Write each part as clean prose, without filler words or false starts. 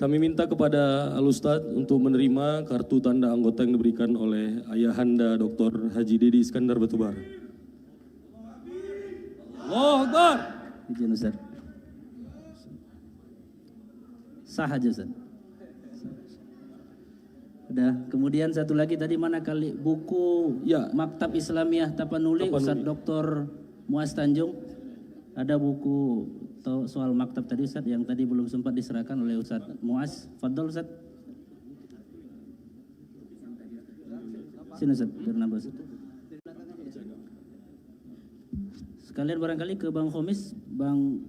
Kami minta kepada Al-Ustadz untuk menerima kartu tanda anggota yang diberikan oleh Ayahanda Dr. Haji Dedi Iskandar Batubara. Allahu Akbar. Izin Ustaz. Sah aja Ustaz. Udah, kemudian satu lagi tadi mana kali buku Ya. Maktab Islamiyah Tapanuli Ustaz Dr. Muaz Tanjung. Ada buku soal maktab tadi Ustaz yang tadi belum sempat diserahkan oleh Ustaz Muaz. Fadol Ustaz. Sini Ustaz, biar nambah Ustaz. Sekalian barangkali ke Bang Khomis, Bang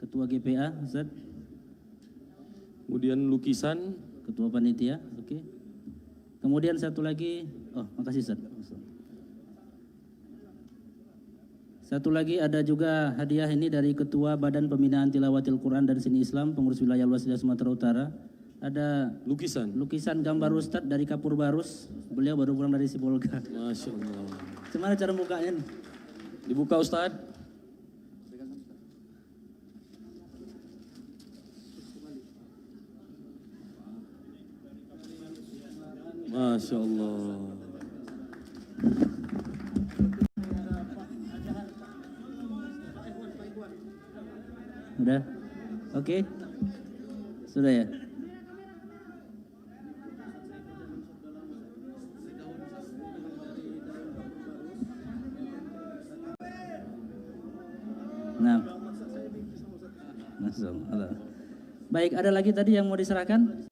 Ketua GPA Ustaz. Kemudian lukisan. Ketua Panitia, oke. Kemudian satu lagi, makasih Ustaz. Satu lagi ada juga hadiah ini dari Ketua Badan Pembinaan Tilawatil Quran dan Seni Islam Pengurus Wilayah Al-Wasliyah Sumatera Utara. Ada lukisan gambar Ustadz dari Kapur Barus. Beliau baru pulang dari Sibolga. Masya Allah. Gimana cara bukanya nih? Dibuka Ustadz. Masya Allah. Udah? Oke? Sudah ya? Nah. Langsung. Baik, ada lagi tadi yang mau diserahkan?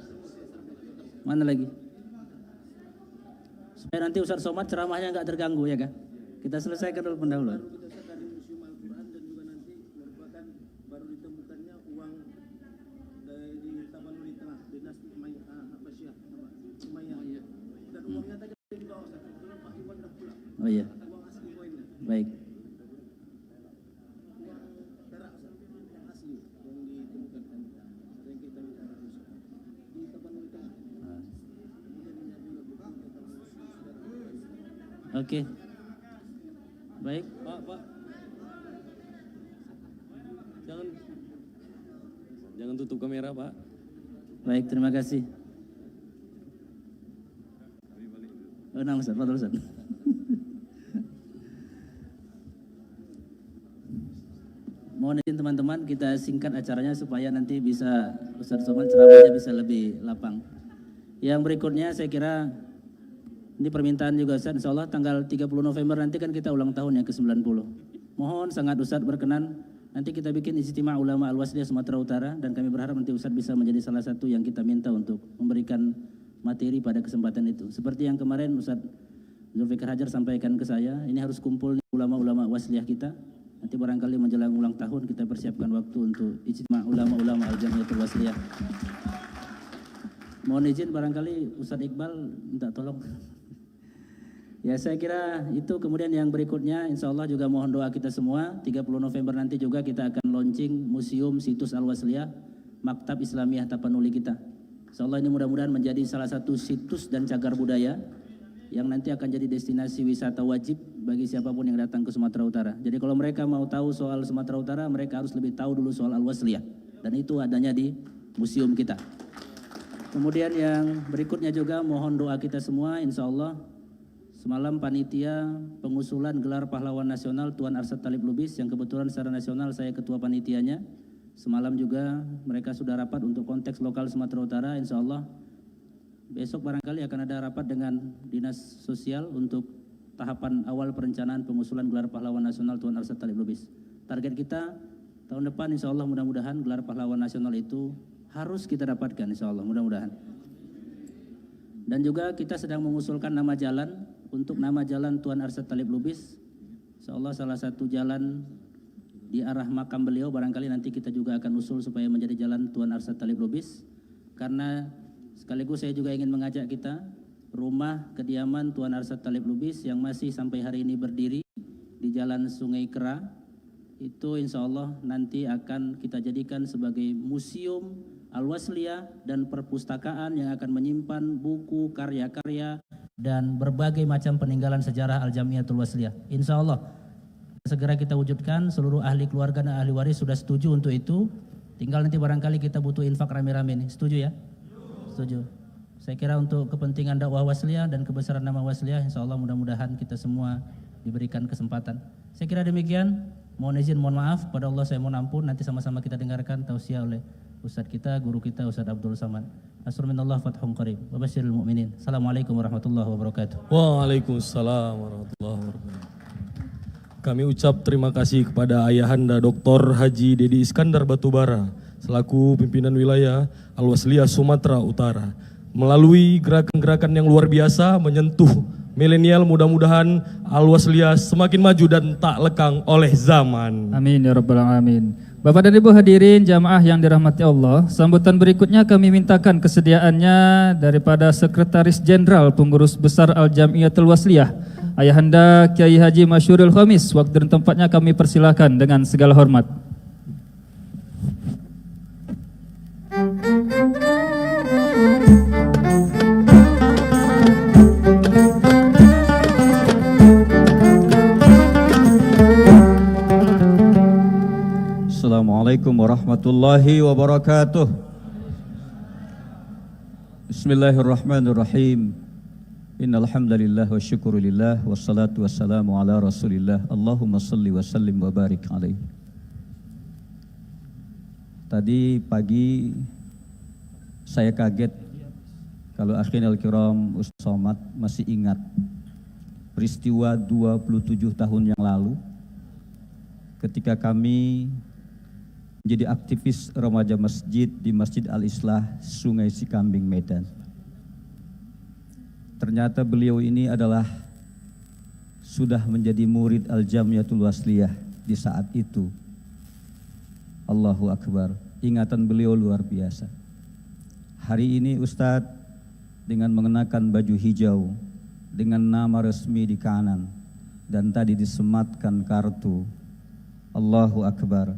Mana lagi? Supaya nanti Ustaz Somad ceramahnya nggak terganggu ya kan? Kita selesaikan dulu pendahuluan. Oh iya. Baik. Oke. Baik. Pak. Jangan tutup kamera, Pak. Baik, terima kasih. Nah, Ustaz, Fadol Ustaz. Mohon izin teman-teman, kita singkat acaranya supaya nanti bisa Ustaz Somad ceramahnya bisa lebih lapang. Yang berikutnya saya kira ini permintaan juga Ustaz, insya Allah tanggal 30 November nanti kan kita ulang tahun yang ke-90. Mohon sangat Ustaz berkenan, nanti kita bikin Ijtima' Ulama Al-Wasliyah Sumatera Utara dan kami berharap nanti Ustaz bisa menjadi salah satu yang kita minta untuk memberikan materi pada kesempatan itu. Seperti yang kemarin Ustaz Zulfikar Hajar sampaikan ke saya, ini harus kumpul ulama-ulama wasliyah kita. Nanti barangkali menjelang ulang tahun kita persiapkan waktu untuk Ijtima' Ulama-Ulama Al-Jamiyatul Wasliyah. Mohon izin barangkali Ustaz Iqbal minta tolong. Ya saya kira itu. Kemudian yang berikutnya insya Allah juga mohon doa kita semua. 30 November nanti juga kita akan launching Museum Situs Al-Wasliyah Maktab Islamiyah Tapanuli kita. Insya Allah ini mudah-mudahan menjadi salah satu situs dan cagar budaya yang nanti akan jadi destinasi wisata wajib bagi siapapun yang datang ke Sumatera Utara. Jadi kalau mereka mau tahu soal Sumatera Utara, mereka harus lebih tahu dulu soal Al-Wasliyah. Dan itu adanya di museum kita. Kemudian yang berikutnya juga mohon doa kita semua insya Allah. Semalam panitia pengusulan gelar pahlawan nasional Tuan Arsyad Talib Lubis yang kebetulan secara nasional saya ketua panitianya. Semalam juga mereka sudah rapat untuk konteks lokal Sumatera Utara. Insya Allah besok barangkali akan ada rapat dengan Dinas Sosial untuk tahapan awal perencanaan pengusulan gelar pahlawan nasional Tuan Arsyad Talib Lubis. Target kita tahun depan insya Allah mudah-mudahan gelar pahlawan nasional itu harus kita dapatkan insya Allah mudah-mudahan. Dan juga kita sedang mengusulkan nama jalan. Untuk nama jalan Tuan Arsyad Talib Lubis, insya Allah salah satu jalan di arah makam beliau barangkali nanti kita juga akan usul supaya menjadi jalan Tuan Arsyad Talib Lubis. Karena sekaligus saya juga ingin mengajak kita, rumah kediaman Tuan Arsyad Talib Lubis yang masih sampai hari ini berdiri di Jalan Sungai Kera, itu insya Allah nanti akan kita jadikan sebagai museum Al-Wasliyah dan perpustakaan yang akan menyimpan buku, karya-karya, dan berbagai macam peninggalan sejarah Al-Jamiyatul Wasliyah. Insya Allah segera kita wujudkan, seluruh ahli keluarga dan ahli waris sudah setuju untuk itu. Tinggal nanti barangkali kita butuh infak rame-rame nih. Setuju ya? Setuju. Saya kira untuk kepentingan dakwah wasliyah dan kebesaran nama wasliyah, insya Allah mudah-mudahan kita semua diberikan kesempatan. Saya kira demikian. Mohon izin, mohon maaf. Pada Allah saya mohon ampun. Nanti sama-sama kita dengarkan tausiah oleh Ustadz kita, guru kita, Ustadz Abdul Samad. Nasrullah fathum qarib. Wa basyiril mu'minin. Assalamualaikum warahmatullahi wabarakatuh. Waalaikumsalam warahmatullahi wabarakatuh. Kami ucap terima kasih kepada Ayahanda Dr. Haji Dedi Iskandar Batubara selaku pimpinan wilayah Al-Wasliyah Sumatera Utara. Melalui gerakan-gerakan yang luar biasa menyentuh milenial, mudah-mudahan Al-Wasliyah semakin maju dan tak lekang oleh zaman. Amin ya rabbal alamin. Bapak dan Ibu hadirin jamaah yang dirahmati Allah, sambutan berikutnya kami mintakan kesediaannya daripada Sekretaris Jenderal Pengurus Besar Al-Jamiyatul Wasliyah, Ayahanda Kiai Haji Masyurul Khamis. Waktu dan tempatnya kami persilahkan dengan segala hormat. Assalamualaikum warahmatullahi wabarakatuh. Bismillahirrahmanirrahim. Innal hamdalillah wa syukrulillah wassalatu wassalamu ala Rasulillah. Allahumma shalli wa sallim wa barik alaihi. Tadi pagi saya kaget kalau akhinal kiram Ustaz Somad masih ingat peristiwa 27 tahun yang lalu ketika kami menjadi aktivis remaja masjid di Masjid Al-Islah Sungai Sikambing, Medan. Ternyata beliau ini adalah sudah menjadi murid Al-Jamiyatul Wasliyah di saat itu. Allahu Akbar, ingatan beliau luar biasa. Hari ini Ustadz dengan mengenakan baju hijau dengan nama resmi di kanan dan tadi disematkan kartu. Allahu Akbar,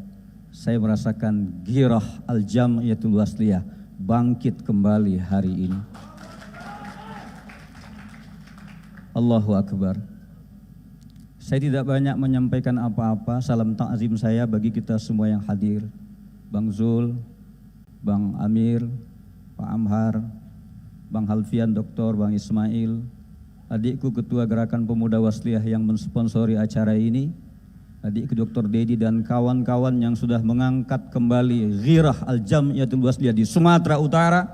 saya merasakan girah Al-Jamiyatul Wasliyah bangkit kembali hari ini. Allahu Akbar. Saya tidak banyak menyampaikan apa-apa. Salam ta'zim saya bagi kita semua yang hadir. Bang Zul, Bang Amir, Pak Amhar, Bang Halfian, Doktor, Bang Ismail, adikku Ketua Gerakan Pemuda Wasliyah yang mensponsori acara ini, adikku Dr. Dedi dan kawan-kawan yang sudah mengangkat kembali ghirah Al-Jamiyatul Wasliyah di Sumatera Utara,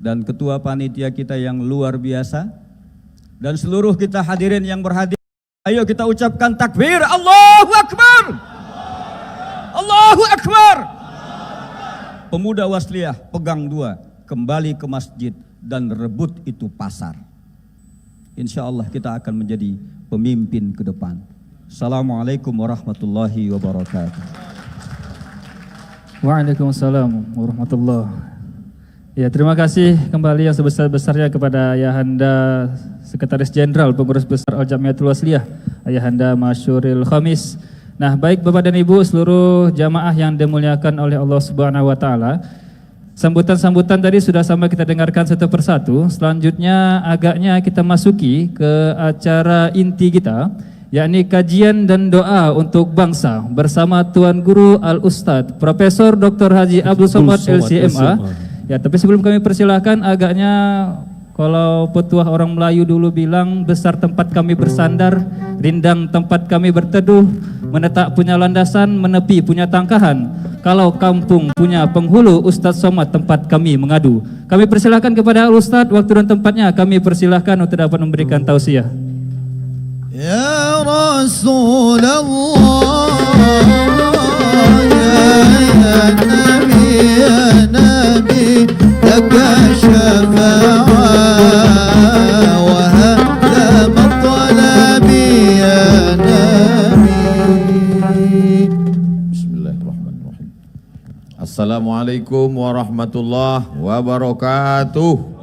dan Ketua Panitia kita yang luar biasa, dan seluruh kita hadirin yang berhadir. Ayo kita ucapkan takbir, Allahu Akbar, Allahu Akbar. Pemuda Wasliyah pegang dua, kembali ke masjid dan rebut itu pasar. Insya Allah kita akan menjadi pemimpin ke depan. Assalamualaikum warahmatullahi wabarakatuh. Waalaikumsalam warahmatullahi. Ya, terima kasih kembali yang sebesar-besarnya kepada Ayahanda Sekretaris Jenderal Pengurus Besar Al-Jamiyatul Wasliyah, Ayahanda Masyurul Khamis. Nah, baik Bapak dan Ibu seluruh jamaah yang dimuliakan oleh Allah Subhanahu wa taala. Sambutan-sambutan tadi sudah sama kita dengarkan satu persatu. Selanjutnya agaknya kita masuki ke acara inti kita, yakni kajian dan doa untuk bangsa bersama Tuan Guru Al-Ustadz Profesor Dr. Haji Abdul Somad LCMA. Ya, tapi sebelum kami persilahkan, agaknya kalau petuah orang Melayu dulu bilang, besar tempat kami bersandar, rindang tempat kami berteduh, menetak punya landasan, menepi punya tangkahan. Kalau kampung punya penghulu, Ustadz Somad tempat kami mengadu. Kami persilahkan kepada Al-Ustadz, waktu dan tempatnya kami persilahkan untuk dapat memberikan tausiah. Ya Rasulullah, ya Nabi, ya Nabi, laka syafa'ah wa hadha matlabi ya Nabi. Bismillahirrahmanirrahim. Assalamualaikum warahmatullahi wabarakatuh.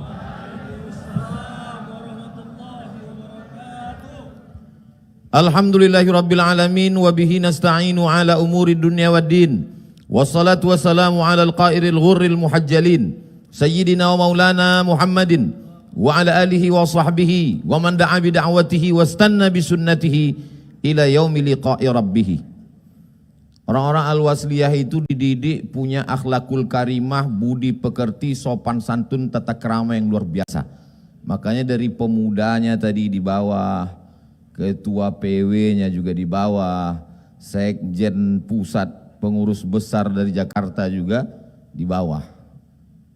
Alhamdulillahi rabbil alamin wa bihi nasta'inu ala umuri dunya waddin. Wassalatu wassalamu ala al-qairil ghurril muhajjalin sayyidina wa maulana Muhammadin wa ala alihi wa sahbihi wa man da'a bi da'watihi wastanna bi sunnatihi ila yaumi liqa'i rabbih. Orang-orang Al-Wasliyah itu dididik punya akhlakul karimah, budi pekerti, sopan santun, tata krama yang luar biasa. Makanya dari pemudanya tadi di bawah, ketua PW-nya juga di bawah, sekjen pusat, pengurus besar dari Jakarta juga di bawah.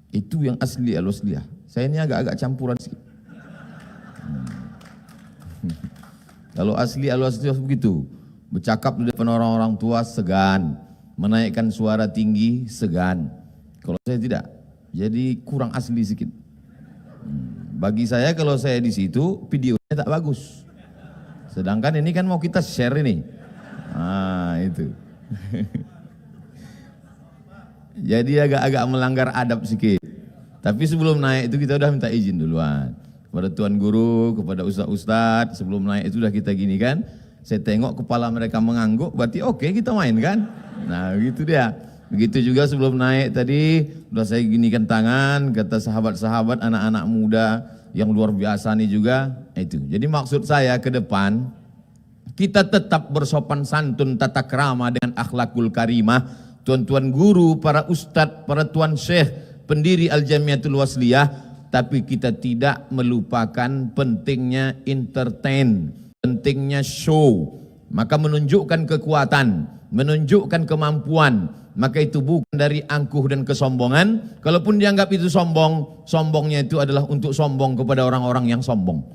Itu yang asli Al-Wasliyah. Saya ini agak-agak campuran sedikit. Kalau asli Al-Wasliyah begitu. Bercakap di depan orang-orang tua segan, menaikkan suara tinggi segan. Kalau saya tidak, jadi kurang asli sedikit. Bagi saya kalau saya di situ videonya tak bagus. Sedangkan ini kan mau kita share ini. Itu. Jadi agak-agak melanggar adab sedikit. Tapi sebelum naik itu kita udah minta izin duluan kepada Tuan Guru, kepada ustaz-ustaz. Sebelum naik itu udah kita gini kan. Saya tengok kepala mereka mengangguk, berarti oke, kita main kan? Nah gitu dia. Begitu juga sebelum naik tadi, udah saya ginikan tangan, kata sahabat-sahabat, anak-anak muda yang luar biasa nih juga. Itu. Jadi maksud saya ke depan, kita tetap bersopan santun, tata krama dengan akhlakul karimah. Tuan-tuan guru, para ustadz, para tuan syekh, pendiri Al-Jamiatul Wasliyah, tapi kita tidak melupakan pentingnya entertain, pentingnya show, maka menunjukkan kekuatan, menunjukkan kemampuan, maka itu bukan dari angkuh dan kesombongan. Kalaupun dianggap itu sombong, sombongnya itu adalah untuk sombong kepada orang-orang yang sombong.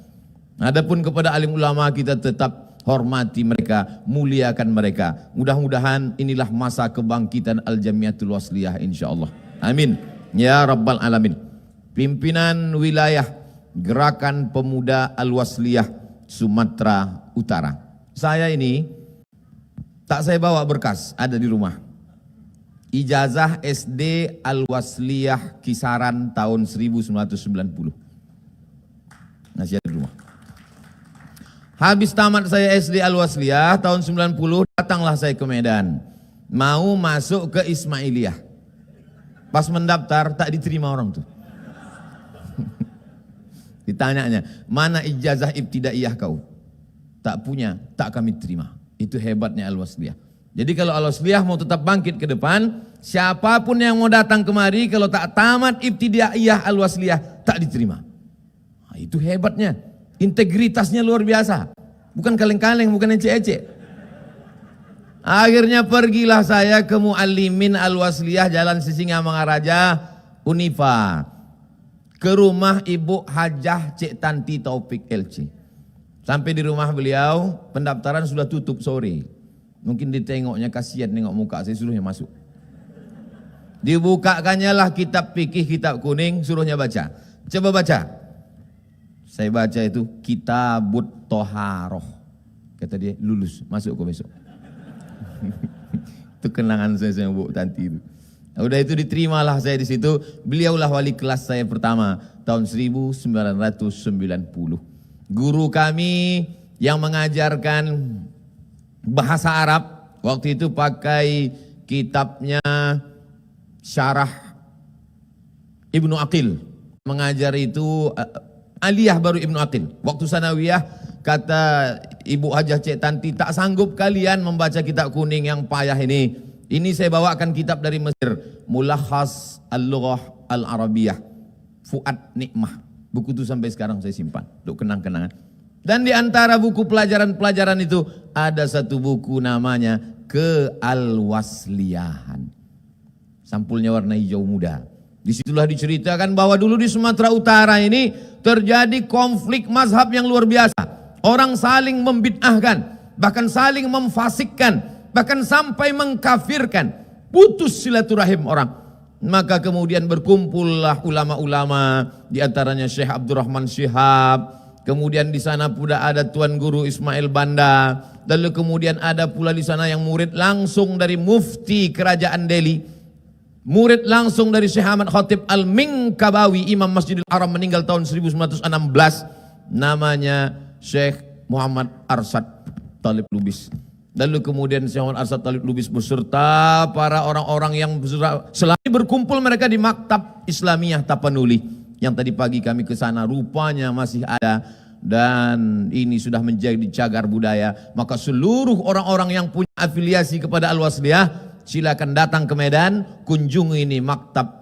Adapun kepada alim ulama kita tetap hormati mereka, muliakan mereka. Mudah-mudahan inilah masa kebangkitan Al-Jamiatul Wasliyah insyaallah. Amin. Ya Rabbal Alamin. Pimpinan wilayah Gerakan Pemuda Al-Wasliyah Sumatera Utara. Saya ini tak saya bawa berkas, ada di rumah. Ijazah SD Al-Wasliyah Kisaran tahun 1990. Masih ada di rumah. Habis tamat saya SD Al-Wasliyah tahun 90, datanglah saya ke Medan. Mau masuk ke Ismailiyah. Pas mendaftar tak diterima orang tuh. Ditanyanya, mana ijazah ibtidaiyah kau? Tak punya, tak kami terima. Itu hebatnya Al-Wasliyah. Jadi kalau Al-Wasliyah mau tetap bangkit ke depan, siapapun yang mau datang kemari, kalau tak tamat ibtidaiyah Al-Wasliyah, tak diterima. Nah, itu hebatnya. Integritasnya luar biasa. Bukan kaleng-kaleng, bukan ecek-ecek. Akhirnya pergilah saya ke Muallimin Al-Wasliyah Jalan Sisingamangaraja, Unifa. Ke rumah Ibu Hajah Cik Tanti Taufik LC. Sampai di rumah beliau, pendaftaran sudah tutup sore. Mungkin ditengoknya kasihan nengok muka, saya suruhnya masuk. Dibukakannya lah kitab fikih, kitab kuning, suruhnya baca. Coba baca. Saya baca itu Kitabut Toharoh. Kata dia, lulus, masuk kok besok. Itu kenangan saya sama Bu Tanti itu. Udah itu diterimalah saya di situ. Beliaulah wali kelas saya pertama tahun 1990. Guru kami yang mengajarkan bahasa Arab waktu itu pakai kitabnya Syarah Ibnu Aqil. Mengajar itu aliyah baru Ibnu Aqil. Waktu sanawiyah kata Ibu Hajah Cik Tanti, tak sanggup kalian membaca kitab kuning yang payah ini. Ini saya bawakan kitab dari Mesir, Mulakhas Al-Lughah Al-Arabiyah, Fuad Nikmah. Buku itu sampai sekarang saya simpan untuk kenang-kenangan. Dan di antara buku pelajaran-pelajaran itu ada satu buku namanya Keal-Wasliyahan. Sampulnya warna hijau muda. Disitulah diceritakan bahwa dulu di Sumatera Utara ini terjadi konflik mazhab yang luar biasa. Orang saling membid'ahkan, bahkan saling memfasikkan, bahkan sampai mengkafirkan, putus silaturahim orang. Maka kemudian berkumpullah ulama-ulama, di antaranya Syekh Abdurrahman Syihab, kemudian di sana pula ada Tuan Guru Ismail Banda, lalu kemudian ada pula di sana yang murid langsung dari Mufti Kerajaan Delhi, murid langsung dari Syekh Ahmad Khatib Al-Minkabawi, Imam Masjidil Haram, meninggal tahun 1916, namanya Syekh Muhammad Arsyad Talib Lubis. Lalu kemudian Syekh Muhammad Arsyad Talib Lubis beserta para orang-orang yang selama berkumpul mereka di Maktab Islamiyah Tapanuli. Yang tadi pagi kami ke sana, rupanya masih ada dan ini sudah menjadi cagar budaya. Maka seluruh orang-orang yang punya afiliasi kepada Al-Wasliyah silakan datang ke Medan, kunjungi ini Maktab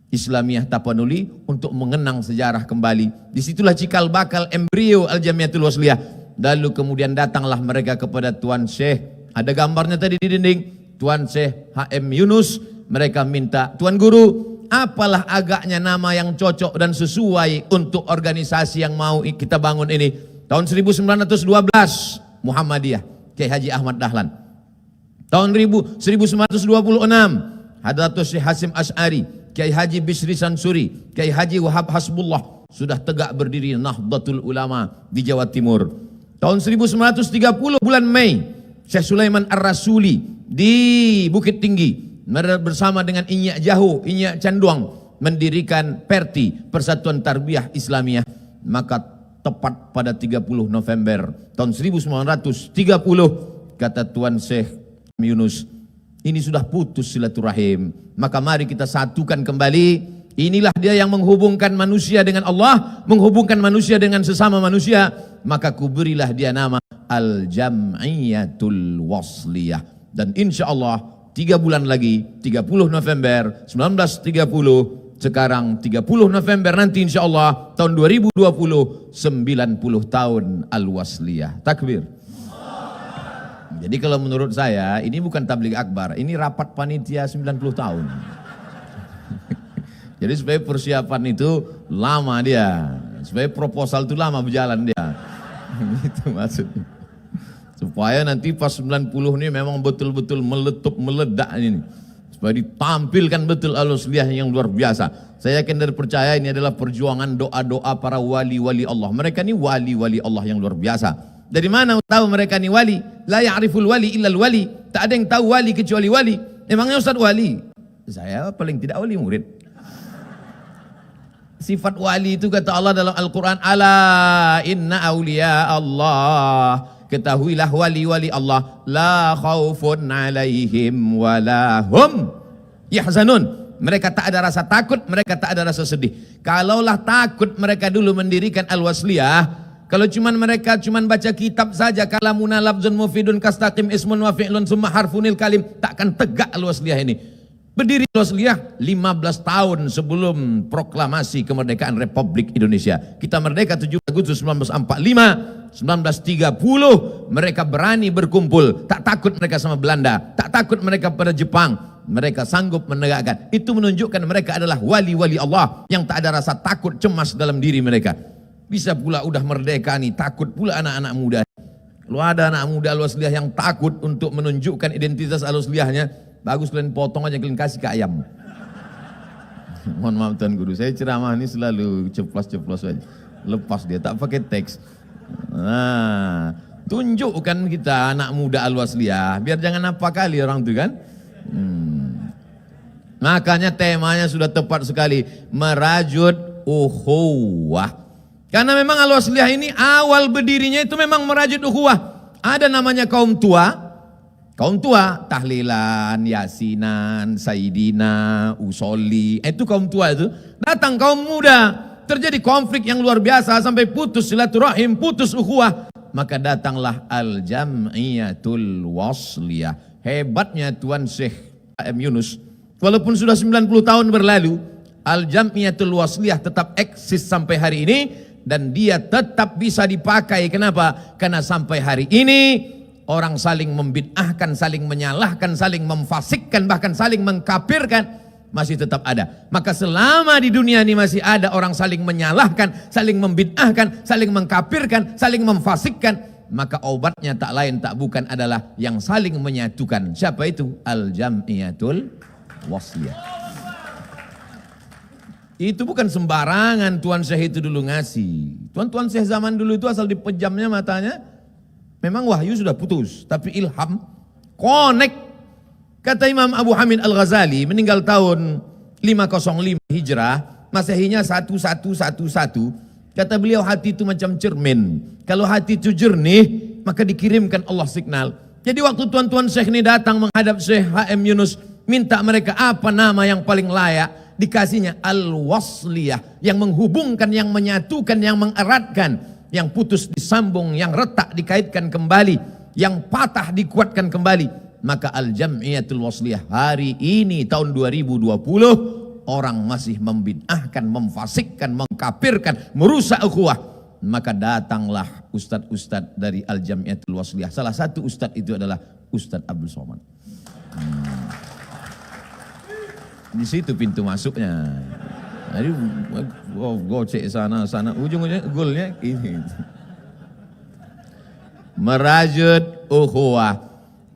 Islamiyah Tapanuli untuk mengenang sejarah kembali. Disitulah cikal bakal embrio Al-Jamiatul Wasliyah. Lalu kemudian datanglah mereka kepada Tuan Syekh, ada gambarnya tadi di dinding, Tuan Syekh HM Yunus. Mereka minta, Tuan Guru, apalah agaknya nama yang cocok dan sesuai untuk organisasi yang mau kita bangun ini. Tahun 1912 Muhammadiyah, Kiai Haji Ahmad Dahlan. Tahun 1926 Hadratus Syekh Hasim Asy'ari, Kiai Haji Bisri Sansuri, Kiai Haji Wahab Hasbullah. Sudah tegak berdiri Nahdlatul Ulama di Jawa Timur. Tahun 1930 bulan Mei, Syekh Sulaiman Ar-Rasuli di Bukit Tinggi bersama dengan Inyak Jahu, Inyak Canduang mendirikan Perti, Persatuan Tarbiyah Islamiyah. Maka tepat pada 30 November tahun 1930 kata Tuan Syekh Yunus, ini sudah putus silaturahim, maka mari kita satukan kembali. Inilah dia yang menghubungkan manusia dengan Allah, menghubungkan manusia dengan sesama manusia. Maka kuberilah dia nama Al-Jam'iyatul Wasliyah. Dan insya Allah 3 bulan lagi, 30 November 1930, sekarang 30 November nanti insya Allah tahun 2020, 90 tahun Al-Wasliyah. Takbir. Jadi kalau menurut saya ini bukan tabligh akbar, ini rapat panitia 90 tahun. Jadi supaya persiapan itu lama dia, supaya proposal itu lama berjalan dia. Itu maksudnya. Supaya nanti pas 90 ini memang betul-betul meletup, meledak ini. Supaya ditampilkan betul Al-Wasliyah yang luar biasa. Saya yakin dan percaya ini adalah perjuangan doa-doa para wali-wali Allah. Mereka ini wali-wali Allah yang luar biasa. Dari mana tahu mereka ini wali? La ya'riful wali illal wali. Tak ada yang tahu wali kecuali wali. Emangnya Ustaz wali? Saya paling tidak wali murid. Sifat wali itu kata Allah dalam Al-Quran, ala inna awliya Allah, ketahuilah wali-wali Allah, la khawfun alaihim walahum yahzanun. Mereka tak ada rasa takut, mereka tak ada rasa sedih. Kalaulah takut mereka dulu mendirikan Al-Wasliyah, kalau mereka baca kitab saja, kalamuna lafzun mufidun kastaqim ismun wa fi'lun summa harfunil kalim, takkan tegak Al-Wasliyah ini. Berdiri Al-Wasliyah 15 tahun sebelum proklamasi kemerdekaan Republik Indonesia. Kita merdeka 7 Agustus 1945, 1930 mereka berani berkumpul, tak takut mereka sama Belanda, tak takut mereka pada Jepang. Mereka sanggup menegakkan. Itu menunjukkan mereka adalah wali-wali Allah yang tak ada rasa takut cemas dalam diri mereka. Bisa pula udah merdeka nih, takut pula anak-anak muda. Kalau ada anak muda Al-Wasliyah yang takut untuk menunjukkan identitas Al-Wasliyahnya, bagus kalian potong aja, kalian kasih ke ayam. Mohon maaf Tuan Guru, saya ceramah ini selalu ceplos-ceplos aja. Lepas dia, tak pakai teks. Nah, tunjukkan kita anak muda Al-Wasliyah, biar jangan apa kali orang itu kan. Makanya temanya sudah tepat sekali, merajut ukhuwah. Karena memang Al-Wasliyah ini awal berdirinya itu memang merajut ukhuwah. Ada namanya kaum tua, tahlilan, yasinan, sayyidina, usolli, itu kaum tua itu. Datang kaum muda, terjadi konflik yang luar biasa sampai putus silaturahim, putus ukhuwah. Maka datanglah Al-Jam'iyatul Wasliyah. Hebatnya Tuan Syekh HM Yunus, walaupun sudah 90 tahun berlalu, Al-Jam'iyatul Wasliyah tetap eksis sampai hari ini. Dan dia tetap bisa dipakai. Kenapa? Karena sampai hari ini orang saling membid'ahkan, saling menyalahkan, saling memfasikkan, bahkan saling mengkafirkan, masih tetap ada. Maka selama di dunia ini masih ada orang saling menyalahkan, saling membid'ahkan, saling mengkafirkan, saling memfasikkan, maka obatnya tak lain tak bukan adalah yang saling menyatukan. Siapa itu? Al-Jam'iyatul Wasliyah. Itu bukan sembarangan Tuan Syekh itu dulu ngasih. Tuan Syekh zaman dulu itu asal dipejamnya matanya, memang wahyu sudah putus, tapi ilham connect. Kata Imam Abu Hamid Al-Ghazali, meninggal tahun 505 Hijrah, Masehinya 1111. Kata beliau, hati itu macam cermin. Kalau hati itu jernih, maka dikirimkan Allah signal. Jadi waktu tuan-tuan Syekh ini datang menghadap Syekh HM Yunus, minta mereka apa nama yang paling layak, dikasihnya Al-Wasliyah, yang menghubungkan, yang menyatukan, yang mengeratkan. yang putus disambung, yang retak dikaitkan kembali, yang patah dikuatkan kembali. Maka Al-Jam'iyatul Wasliyah hari ini tahun 2020 orang masih membid'ahkan, memfasikkan, mengkafirkan, merusak ukhuwah. Maka datanglah ustadz-ustadz dari Al-Jam'iyatul Wasliyah. Salah satu ustadz itu adalah Ustadz Abdul Somad. Di situ pintu masuknya. Jadi gocek sana, ujung-ujungnya goalnya ini. Merajut ukhuwah.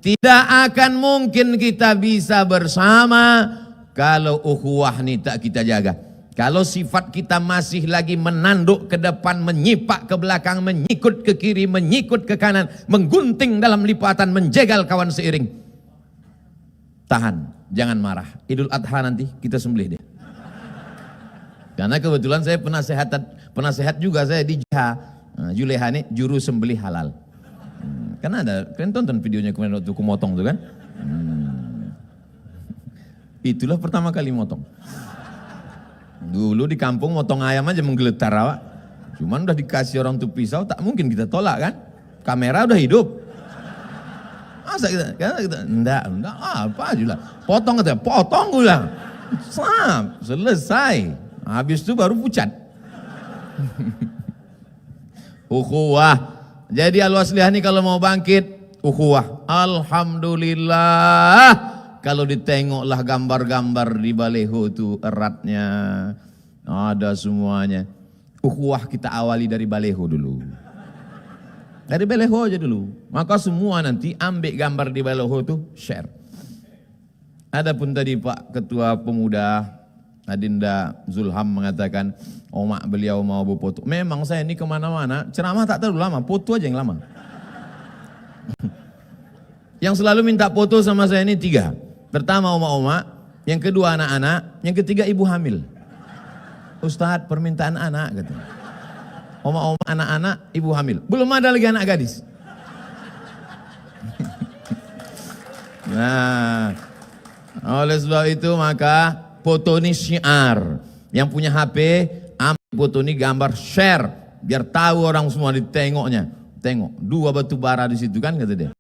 Tidak akan mungkin kita bisa bersama kalau ukhuwah ini tak kita jaga. Kalau sifat kita masih lagi menanduk ke depan, menyipak ke belakang, menyikut ke kiri, menyikut ke kanan, menggunting dalam lipatan, menjegal kawan seiring. Tahan, jangan marah. Idul Adha nanti kita sembelih deh. Karena kebetulan saya penasehat juga saya di JH. Juleha ini juru sembelih halal. Karena ada, kalian tonton videonya kemarin waktu aku motong tuh kan. Itulah pertama kali motong. Dulu di kampung motong ayam aja menggeletar awak. Cuman udah dikasih orang tuh pisau, tak mungkin kita tolak kan. Kamera udah hidup. Masa kita enggak, apa aja lah. Potong katanya, potong gue bilang. Selesai. Habis itu baru pucat. Ukhuwah. Jadi Al-Wasliyah ini kalau mau bangkit, ukhuwah. Alhamdulillah. Kalau ditengoklah gambar-gambar di baleho itu eratnya. Ada semuanya. Ukhuwah kita awali dari baleho dulu. Dari baleho aja dulu. Maka semua nanti ambil gambar di baleho itu share. Adapun tadi Pak Ketua Pemuda Adinda Zulham mengatakan omak beliau mau berfoto. Memang saya ini kemana-mana ceramah tak terlalu lama, foto aja yang lama. Yang selalu minta foto sama saya ini 3. Pertama oma-oma, yang kedua anak-anak, yang ketiga ibu hamil. Ustadz permintaan anak gitu. Oma-oma, anak-anak, ibu hamil. Belum ada lagi anak gadis. Nah, oleh sebab itu maka foto ini syiar. Yang punya HP, ambil foto ini gambar share. Biar tahu orang semua ditengoknya. Tengok, 2 batu bara di situ kan kata dia.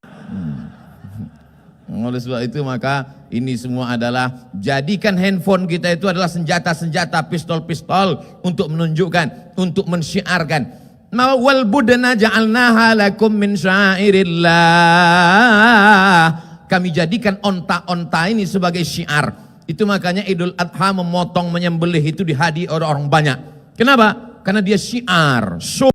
Oleh sebab itu maka ini semua adalah jadikan handphone kita itu adalah senjata-senjata, pistol-pistol untuk menunjukkan, untuk mensyiarkan. Wal budna ja'alnaha lakum min syairillah. Kami jadikan onta-onta ini sebagai syiar. Itu makanya Idul Adha memotong, menyembelih itu dihadiah orang banyak. Kenapa? Karena dia syiar, show,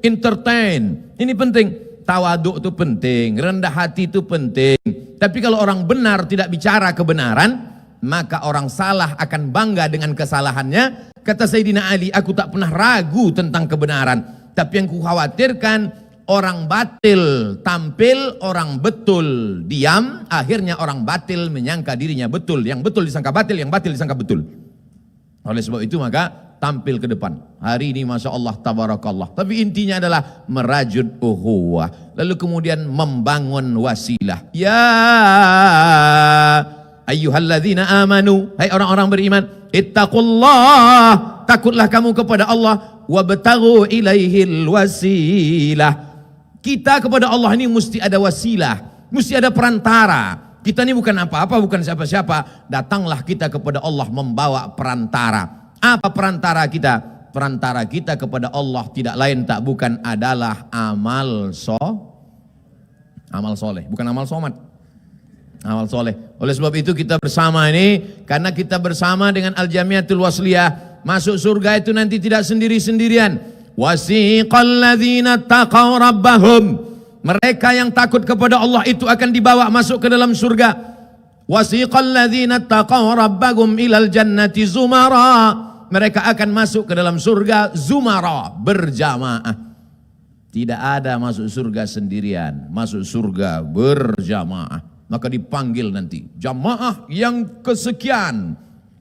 entertain. Ini penting. Tawaduk itu penting, rendah hati itu penting. Tapi kalau orang benar tidak bicara kebenaran, maka orang salah akan bangga dengan kesalahannya. Kata Sayyidina Ali, aku tak pernah ragu tentang kebenaran. Tapi yang kukhawatirkan, orang batil tampil, orang betul diam. Akhirnya orang batil menyangka dirinya betul. Yang betul disangka batil, yang batil disangka betul. Oleh sebab itu maka tampil ke depan. Hari ini Masya Allah, tabarakallah. Tapi intinya adalah merajut ukhuwah. Lalu kemudian membangun wasilah. Ya ayyuhalladzina amanu. Hai orang-orang beriman. Ittaqullah. Takutlah kamu kepada Allah. Wabtaghu ilaihil wasilah. Kita kepada Allah ini mesti ada wasilah. Mesti ada perantara. Kita ini bukan apa-apa, bukan siapa-siapa. Datanglah kita kepada Allah membawa perantara. Apa perantara kita? Perantara kita kepada Allah tidak lain tak bukan adalah amal soleh, bukan amal somat. Amal soleh. Oleh sebab itu kita bersama ini, karena kita bersama dengan Al-Jamiatul Wasliyah, masuk surga itu nanti tidak sendiri-sendirian. Wasiqal ladzina taqaw rabbahum. Mereka yang takut kepada Allah itu akan dibawa masuk ke dalam surga. Wasiqal ladzina taqaw rabbahum ilal jannati zumara. Mereka akan masuk ke dalam surga zumara, berjamaah. Tidak ada masuk surga sendirian, masuk surga berjamaah. Maka dipanggil nanti jamaah yang kesekian,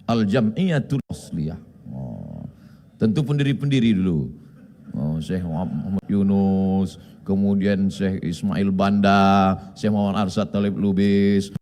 Al-Jam'iyatul Wasliyah. Tentu pendiri-pendiri dulu. Syekh Muhammad Yunus, kemudian Syekh Ismail Banda, Syekh Muhammad Arsyad Talib Lubis.